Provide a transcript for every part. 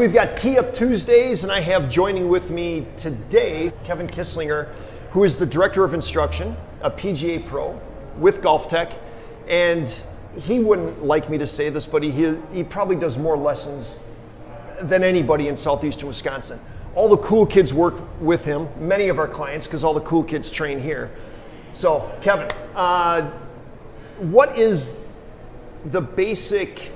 We've got Tee Up Tuesdays, and I have joining with me today Kevin Kisslinger, who is the Director of Instruction, a PGA Pro with Golf Tech. And he wouldn't like me to say this, but he probably does more lessons than anybody in southeastern Wisconsin. All the cool kids work with him, many of our clients, because all the cool kids train here. So, Kevin, what is the basic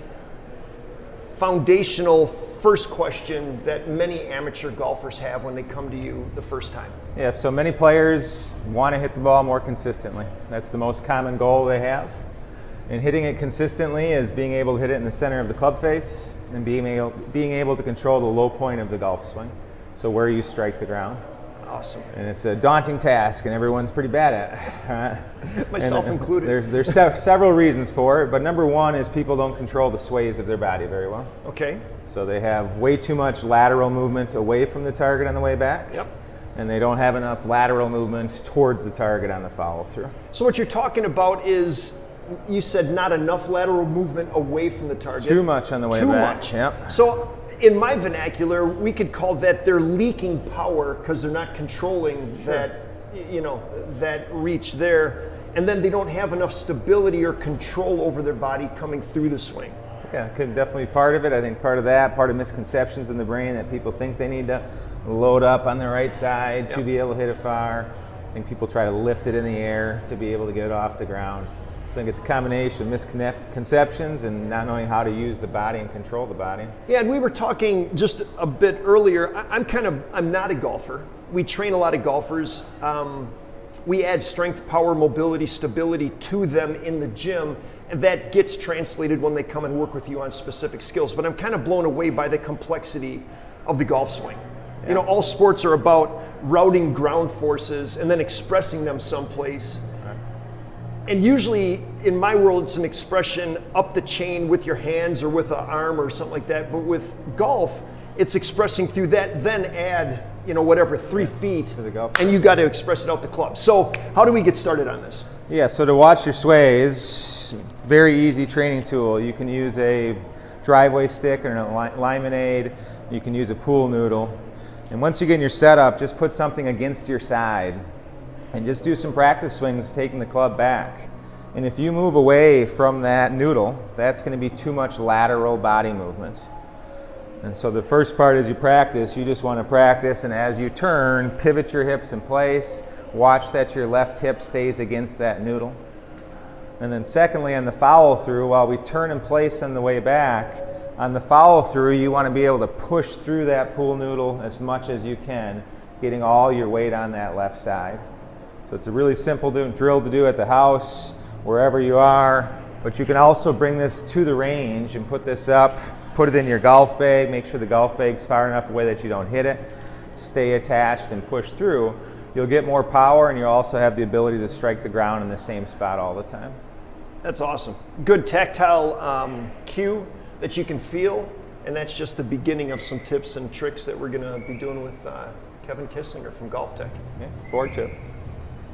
foundational first question that many amateur golfers have when they come to you the first time? Yeah, so many players want to hit the ball more consistently. That's the most common goal they have. And hitting it consistently is being able to hit it in the center of the club face and being able to control the low point of the golf swing. So where you strike the ground. Awesome. And it's a daunting task, and everyone's pretty bad at it. Myself included. There's several reasons for it, but number one is people don't control the sways of their body very well. Okay. So they have way too much lateral movement away from the target on the way back. Yep. And they don't have enough lateral movement towards the target on the follow-through. So what you're talking about is, you said not enough lateral movement away from the target. Too much on the way back. Too much. Yep. So in my vernacular, we could call that they're leaking power because they're not controlling that reach there, and then they don't have enough stability or control over their body coming through the swing. Yeah, could definitely be part of it. I think part of misconceptions in the brain that people think they need to load up on the right side to be able to hit it far. I think people try to lift it in the air to be able to get it off the ground. I think it's a combination of misconceptions and not knowing how to use the body and control the body. Yeah, and we were talking just a bit earlier. I'm not a golfer. We train a lot of golfers. We add strength, power, mobility, stability to them in the gym, and that gets translated when they come and work with you on specific skills. But I'm kind of blown away by the complexity of the golf swing. Yeah. You know, all sports are about routing ground forces and then expressing them someplace. And usually, in my world, it's an expression up the chain with your hands or with an arm or something like that. But with golf, it's expressing through that, then add, 3 feet, to the golf, and you got to express it out the club. So how do we get started on this? Yeah, so to watch your sways, very easy training tool. You can use a driveway stick or a limonade. You can use a pool noodle. And once you get in your setup, just put something against your side. And just do some practice swings taking the club back. And if you move away from that noodle, that's going to be too much lateral body movement. And so the first part is you just want to practice, and as you turn, pivot your hips in place, watch that your left hip stays against that noodle. And then secondly, on the follow through, while we turn in place on the way back, on the follow through you want to be able to push through that pool noodle as much as you can, getting all your weight on that left side. So it's a really simple drill to do at the house, wherever you are, but you can also bring this to the range and put this up, put it in your golf bag, make sure the golf bag's far enough away that you don't hit it, stay attached and push through. You'll get more power, and you'll also have the ability to strike the ground in the same spot all the time. That's awesome. Good tactile cue that you can feel, and that's just the beginning of some tips and tricks that we're going to be doing with Kevin Kisslinger from Golf Tech. Yeah, forward to it.